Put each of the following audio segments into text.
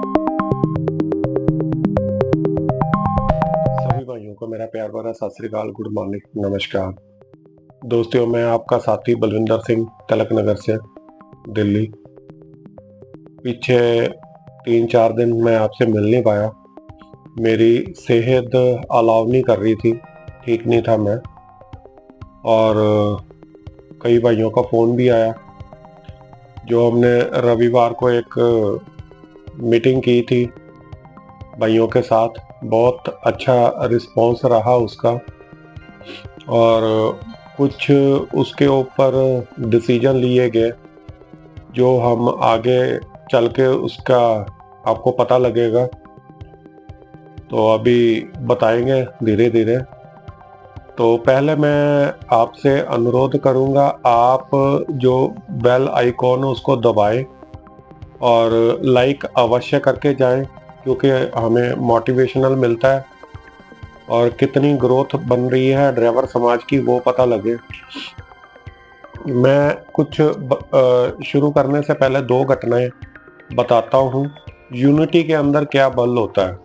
सभी भाइयों को मेरा प्यार भरा सत श्री अकाल, गुड मॉर्निंग, नमस्कार। दोस्तों, मैं आपका साथी बलविंदर सिंह, तिलक नगर से, दिल्ली। पीछे 3-4 दिन मैं आपसे मिल नहीं पाया। मेरी सेहत अलाउ नहीं कर रही थी, ठीक नहीं था मैं। और कई भाइयों का फ़ोन भी आया। जो हमने रविवार को एक मीटिंग की थी भाइयों के साथ, बहुत अच्छा रिस्पॉन्स रहा उसका। और कुछ उसके ऊपर डिसीजन लिए गए जो हम आगे चल के उसका आपको पता लगेगा, तो अभी बताएंगे धीरे धीरे। तो पहले मैं आपसे अनुरोध करूंगा, आप जो बेल आइकॉन है उसको दबाएं और लाइक अवश्य करके जाएं, क्योंकि हमें मोटिवेशनल मिलता है और कितनी ग्रोथ बन रही है ड्राइवर समाज की वो पता लगे। मैं कुछ शुरू करने से पहले 2 घटनाएं बताता हूँ। यूनिटी के अंदर क्या बल होता है।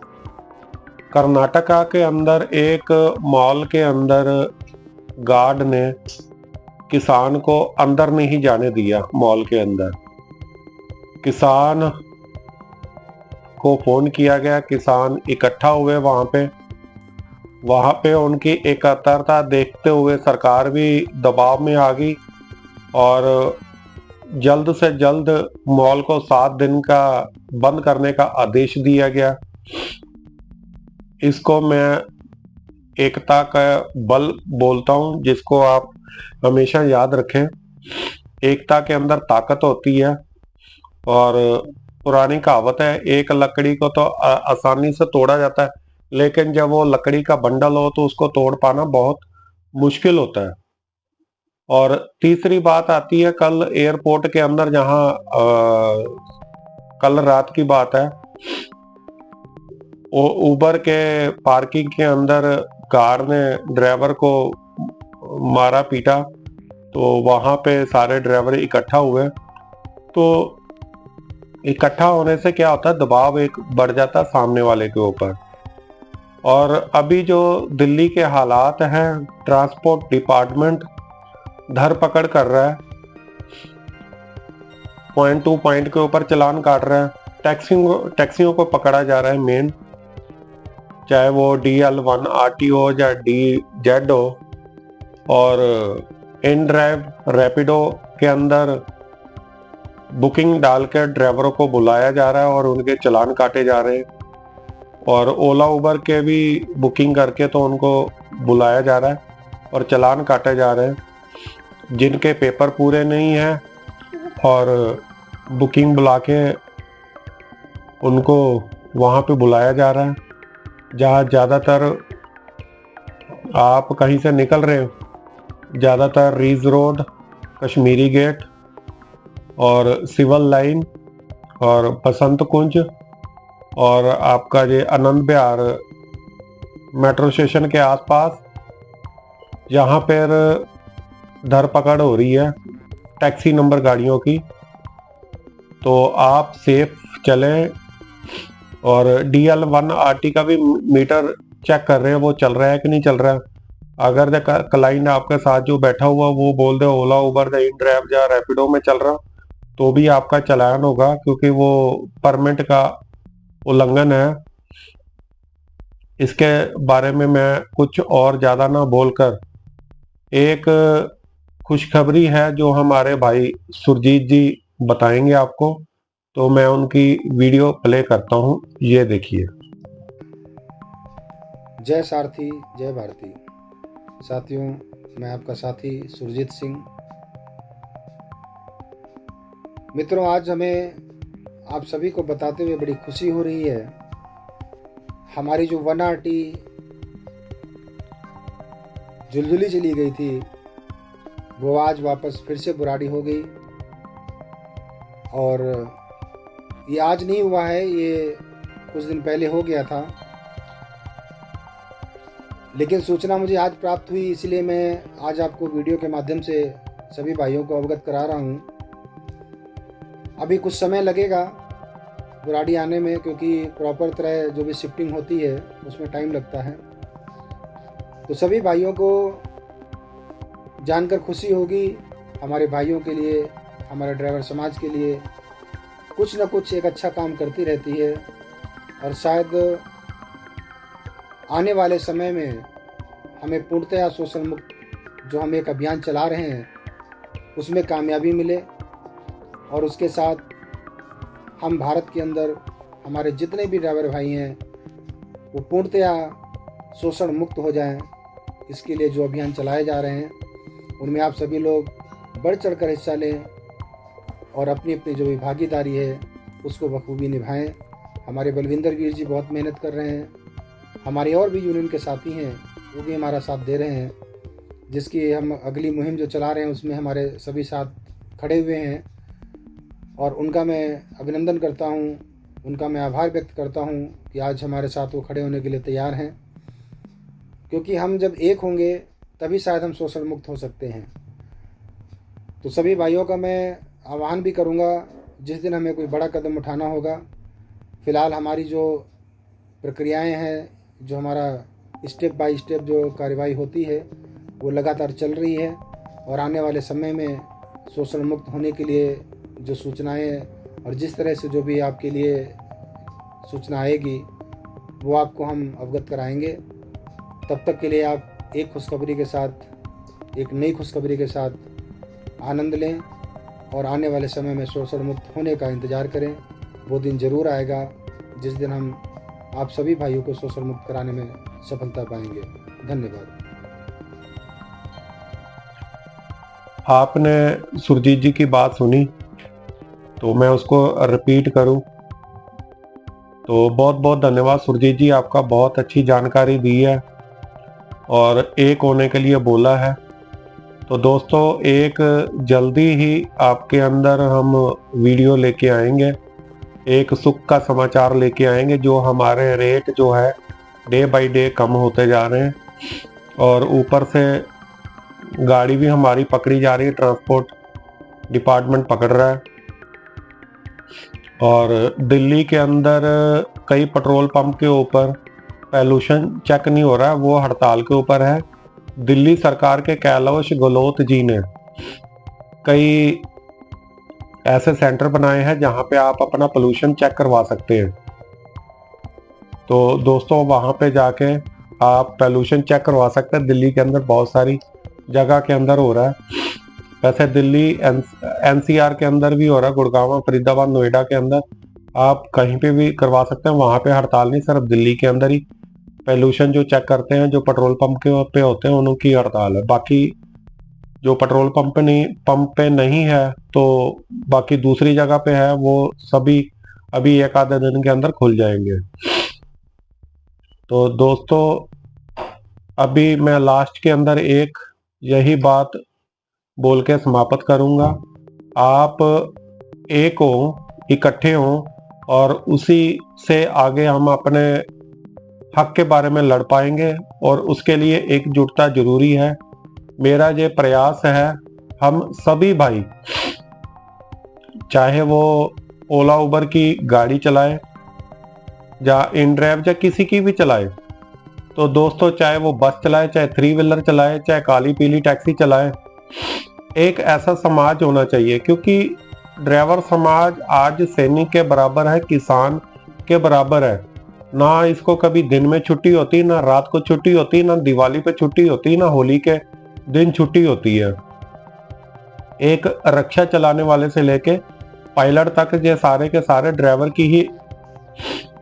कर्नाटका के अंदर एक मॉल के अंदर गार्ड ने किसान को अंदर नहीं जाने दिया। मॉल के अंदर किसान को फोन किया गया, किसान इकट्ठा हुए वहां पे उनकी एकत्रता देखते हुए सरकार भी दबाव में आ गई और जल्द से जल्द मॉल को 7 दिन का बंद करने का आदेश दिया गया। इसको मैं एकता का बल बोलता हूं, जिसको आप हमेशा याद रखें। एकता के अंदर ताकत होती है। और पुरानी कहावत है, एक लकड़ी को तो आसानी से तोड़ा जाता है, लेकिन जब वो लकड़ी का बंडल हो तो उसको तोड़ पाना बहुत मुश्किल होता है। और तीसरी बात आती है, कल एयरपोर्ट के अंदर जहां कल रात की बात है, उबर के पार्किंग के अंदर कार ने ड्राइवर को मारा पीटा, तो वहां पे सारे ड्राइवर इकट्ठा हुए। तो इकट्ठा होने से क्या होता है, दबाव एक बढ़ जाता है सामने वाले के ऊपर। और अभी जो दिल्ली के हालात हैं, ट्रांसपोर्ट डिपार्टमेंट धरपकड़ कर रहा है, पॉइंट टू पॉइंट के ऊपर चालान काट रहा है। टैक्सियों को पकड़ा जा रहा है मेन, चाहे वो DL1 RT हो या DZ हो। और इन ड्राइव रैपिडो के अंदर बुकिंग डालकर ड्राइवरों को बुलाया जा रहा है और उनके चालान काटे जा रहे हैं। और ओला उबर के भी बुकिंग करके तो उनको बुलाया जा रहा है और चालान काटे जा रहे हैं। जिनके पेपर पूरे नहीं हैं और बुकिंग बुला के उनको वहाँ पे बुलाया जा रहा है। जहाँ ज़्यादातर आप कहीं से निकल रहे हो, ज़्यादातर रीज रोड, कश्मीरी गेट और सिविल लाइन और बसंत कुंज और आपका ये आनंद विहार मेट्रो स्टेशन के आसपास, यहाँ पर धरपकड़ हो रही है टैक्सी नंबर गाड़ियों की। तो आप सेफ चलें। और DL1 RT का भी मीटर चेक कर रहे हैं, वो चल रहा है कि नहीं चल रहा है। अगर क्लाइंट आपके साथ जो बैठा हुआ वो बोल दे ओला उबर या इनड्राइव या रैपिडो में चल रहा, तो भी आपका चालान होगा, क्योंकि वो परमिट का उल्लंघन है। इसके बारे में मैं कुछ और ज़्यादा ना बोलकर एक खुशखबरी है जो हमारे भाई सुरजीत जी बताएंगे आपको, तो मैं उनकी वीडियो प्ले करता हूँ, ये देखिए। जय सारथी, जय भारती। साथियों, मैं आपका साथी सुरजीत सिंह। मित्रों, आज हमें आप सभी को बताते हुए बड़ी खुशी हो रही है, हमारी जो 1RT जुलजुली चली गई थी वो आज वापस फिर से बुराड़ी हो गई। और ये आज नहीं हुआ है, ये कुछ दिन पहले हो गया था, लेकिन सूचना मुझे आज प्राप्त हुई, इसलिए मैं आज आपको वीडियो के माध्यम से सभी भाइयों को अवगत करा रहा हूँ। अभी कुछ समय लगेगा, बुराड़ी आने में, क्योंकि प्रॉपर तरह जो भी शिफ्टिंग होती है उसमें टाइम लगता है। तो सभी भाइयों को जानकर खुशी होगी, हमारे भाइयों के लिए, हमारे ड्राइवर समाज के लिए कुछ न कुछ एक अच्छा काम करती रहती है, और शायद आने वाले समय में हमें पूर्णतया शोषण मुक्त जो हम एक अभियान चला रहे हैं उसमें कामयाबी मिले, और उसके साथ हम भारत के अंदर हमारे जितने भी ड्राइवर भाई हैं वो पूर्णतया शोषण मुक्त हो जाएं। इसके लिए जो अभियान चलाए जा रहे हैं उनमें आप सभी लोग बढ़ चढ़कर हिस्सा लें और अपनी अपनी जो भी भागीदारी है उसको बखूबी निभाएं। हमारे बलविंदर वीर जी बहुत मेहनत कर रहे हैं, हमारे और भी यूनियन के साथी हैं वो भी हमारा साथ दे रहे हैं, जिसकी हम अगली मुहिम जो चला रहे हैं उसमें हमारे सभी साथ खड़े हुए हैं, और उनका मैं अभिनंदन करता हूं, उनका मैं आभार व्यक्त करता हूं कि आज हमारे साथ वो खड़े होने के लिए तैयार हैं, क्योंकि हम जब एक होंगे तभी शायद हम शोषण मुक्त हो सकते हैं। तो सभी भाइयों का मैं आह्वान भी करूंगा, जिस दिन हमें कोई बड़ा कदम उठाना होगा, फ़िलहाल हमारी जो प्रक्रियाएं हैं, जो हमारा स्टेप बाय स्टेप जो कार्रवाई होती है वो लगातार चल रही है, और आने वाले समय में शोषण मुक्त होने के लिए जो सूचनाएं और जिस तरह से जो भी आपके लिए सूचना आएगी वो आपको हम अवगत कराएंगे। तब तक के लिए आप एक खुशखबरी के साथ, एक नई खुशखबरी के साथ आनंद लें और आने वाले समय में शोषण मुक्त होने का इंतज़ार करें। वो दिन ज़रूर आएगा जिस दिन हम आप सभी भाइयों को शोषण मुक्त कराने में सफलता पाएंगे। धन्यवाद। आपने सुरजीत जी की बात सुनी तो मैं उसको रिपीट करूं तो बहुत बहुत धन्यवाद सुरजीत जी, आपका बहुत अच्छी जानकारी दी है और एक होने के लिए बोला है। तो दोस्तों, एक जल्दी ही आपके अंदर हम वीडियो लेके आएंगे, एक सुख का समाचार लेके आएंगे। जो हमारे रेट जो है डे बाय डे कम होते जा रहे हैं और ऊपर से गाड़ी भी हमारी पकड़ी जा रही है, ट्रांसपोर्ट डिपार्टमेंट पकड़ रहा है। और दिल्ली के अंदर कई पेट्रोल पंप के ऊपर पॉल्यूशन चेक नहीं हो रहा है, वो हड़ताल के ऊपर है। दिल्ली सरकार के कैलाश गहलोत जी ने कई ऐसे सेंटर बनाए हैं जहां पे आप अपना पोल्यूशन चेक करवा सकते हैं। तो दोस्तों, वहां पे जाके आप पोल्यूशन चेक करवा सकते हैं। दिल्ली के अंदर बहुत सारी जगह के अंदर हो रहा है। वैसे दिल्ली एनसीआर के अंदर भी हो रहा है, गुड़गांव, फरीदाबाद, नोएडा के अंदर आप कहीं पे भी करवा सकते हैं। वहां पे हड़ताल नहीं, सिर्फ दिल्ली के अंदर ही पोल्यूशन जो चेक करते हैं, जो पेट्रोल पंप के पे होते हैं, उनकी हड़ताल है। बाकी जो पेट्रोल पंप पे नहीं है तो बाकी दूसरी जगह पे है, वो सभी अभी एक आधे दिन के अंदर खुल जाएंगे। तो दोस्तों, अभी मैं लास्ट के अंदर एक यही बात बोल के समाप्त करूंगा। आप एक हो, इकट्ठे हो और उसी से आगे हम अपने हक के बारे में लड़ पाएंगे, और उसके लिए एकजुटता जरूरी है। मेरा ये प्रयास है, हम सभी भाई, चाहे वो ओला उबर की गाड़ी चलाए या इनड्राइव या किसी की भी चलाए, तो दोस्तों चाहे वो बस चलाए, चाहे 3 व्हीलर चलाए, चाहे काली पीली टैक्सी चलाए, एक ऐसा समाज होना चाहिए। क्योंकि ड्राइवर समाज आज सैनिक के बराबर है, किसान के बराबर है। ना इसको कभी दिन में छुट्टी होती, ना रात को छुट्टी होती, ना दिवाली पे छुट्टी होती, ना होली के दिन छुट्टी होती है। एक रक्षा चलाने वाले से लेके पायलट तक ये सारे के सारे ड्राइवर की ही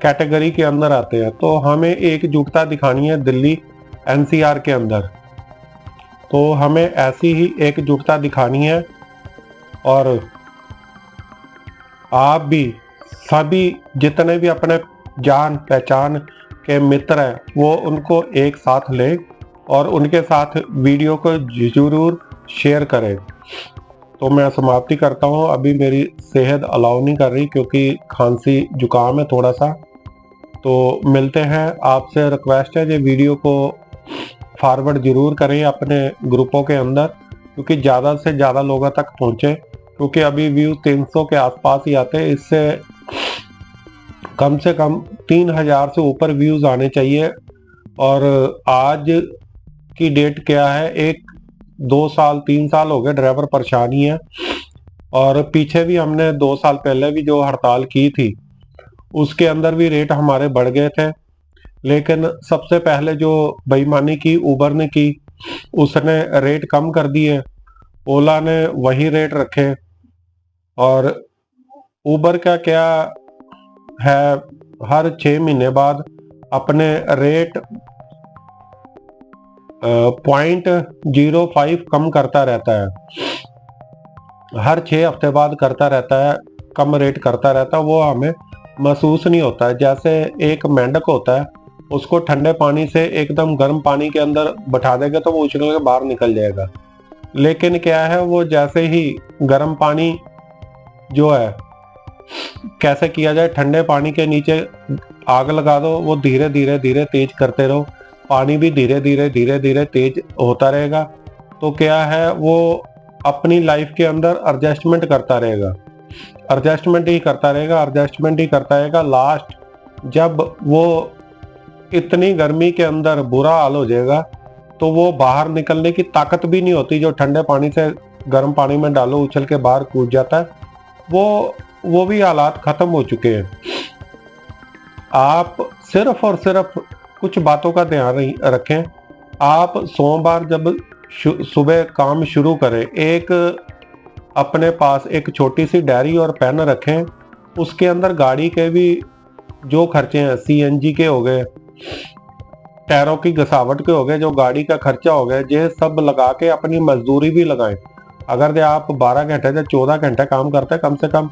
कैटेगरी के अंदर आते हैं। तो हमें एकजुटता दिखानी है दिल्ली एनसीआर के अंदर, तो हमें ऐसी ही एकजुटता दिखानी है। और आप भी सभी जितने भी अपने जान पहचान के मित्र हैं वो उनको एक साथ लें और उनके साथ वीडियो को जरूर शेयर करें। तो मैं समाप्ति करता हूँ। अभी मेरी सेहत अलाउ नहीं कर रही क्योंकि खांसी जुकाम है थोड़ा सा। तो मिलते हैं, आपसे रिक्वेस्ट है ये वीडियो को फॉरवर्ड जरूर करें अपने ग्रुपों के अंदर, क्योंकि ज़्यादा से ज़्यादा लोगों तक पहुँचे। क्योंकि अभी व्यू 300 के आसपास ही आते हैं, इससे कम से कम 3000 से ऊपर व्यूज आने चाहिए। और आज की डेट क्या है, 1-2 साल 3 साल हो गए ड्राइवर परेशान ही है। और पीछे भी हमने 2 साल पहले भी जो हड़ताल की थी उसके अंदर भी रेट हमारे बढ़ गए थे, लेकिन सबसे पहले जो बेईमानी की उबर ने की, उसने रेट कम कर दिए, ओला ने वही रेट रखे। और उबर का क्या है, हर 6 महीने बाद अपने रेट 0.05 कम करता रहता है, हर 6 हफ्ते बाद करता रहता है, कम रेट करता रहता है। वो हमें महसूस नहीं होता है। जैसे एक मेंढक होता है, उसको ठंडे पानी से एकदम गर्म पानी के अंदर बैठा देगा तो वो उछल के बाहर निकल जाएगा, लेकिन क्या है, वो जैसे ही गर्म पानी जो है कैसे किया जाए, ठंडे पानी के नीचे आग लगा दो, वो धीरे धीरे धीरे तेज करते रहो, पानी भी धीरे धीरे धीरे धीरे तेज होता रहेगा। तो क्या है, वो अपनी लाइफ के अंदर एडजस्टमेंट करता रहेगा, एडजस्टमेंट ही करता रहेगा, एडजस्टमेंट ही करता रहेगा। लास्ट जब वो इतनी गर्मी के अंदर बुरा हाल हो जाएगा तो वो बाहर निकलने की ताकत भी नहीं होती। जो ठंडे पानी से गर्म पानी में डालो उछल के बाहर कूद जाता है, वो भी हालात खत्म हो चुके हैं। आप सिर्फ और सिर्फ कुछ बातों का ध्यान रखें। आप सोमवार जब सुबह काम शुरू करें, एक अपने पास एक छोटी सी डायरी और पेन रखें, उसके अंदर गाड़ी के भी जो खर्चे हैं, सीएनजी के हो गए, टायरों की घसावट के हो गए, जो गाड़ी का खर्चा हो गया, ये सब लगा के अपनी मजदूरी भी लगाएं। अगर आप 12 घंटे या 14 घंटे काम करते हैं, कम से कम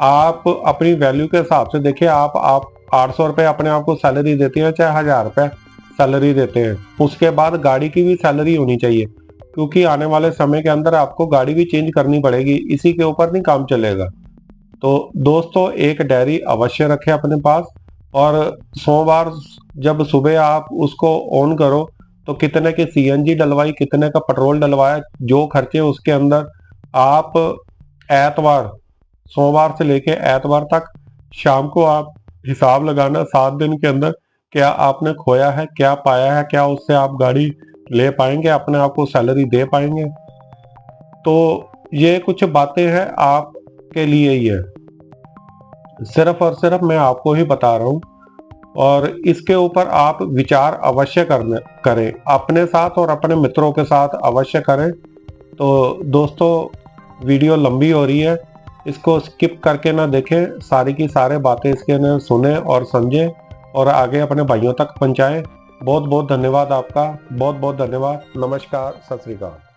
आप अपनी वैल्यू के हिसाब से देखिए, आप 800 रुपये अपने आप को सैलरी देते हैं, चाहे 1000 रुपये सैलरी देते हैं, उसके बाद गाड़ी की भी सैलरी होनी चाहिए, क्योंकि आने वाले समय के अंदर आपको गाड़ी भी चेंज करनी पड़ेगी, इसी के ऊपर नहीं काम चलेगा। तो दोस्तों, एक डायरी अवश्य रखें अपने पास, और सोमवार जब सुबह आप उसको ऑन करो तो कितने की सीएनजी डलवाई, कितने का पेट्रोल डलवाया, जो खर्चे उसके अंदर आप एतवार, सोमवार से लेके एतवार तक शाम को आप हिसाब लगाना, 7 दिन के अंदर क्या आपने खोया है, क्या पाया है, क्या उससे आप गाड़ी ले पाएंगे, अपने आप को सैलरी दे पाएंगे। तो ये कुछ बातें हैं आपके लिए ही है, सिर्फ और सिर्फ मैं आपको ही बता रहा हूँ, और इसके ऊपर आप विचार अवश्य करें, अपने साथ और अपने मित्रों के साथ अवश्य करें। तो दोस्तों, वीडियो लंबी हो रही है, इसको स्किप करके ना देखें, सारी की सारे बातें इसके अंदर सुने और समझें और आगे अपने भाइयों तक पहुंचाएं। बहुत बहुत धन्यवाद आपका, बहुत बहुत धन्यवाद। नमस्कार, सत श्री अकाल।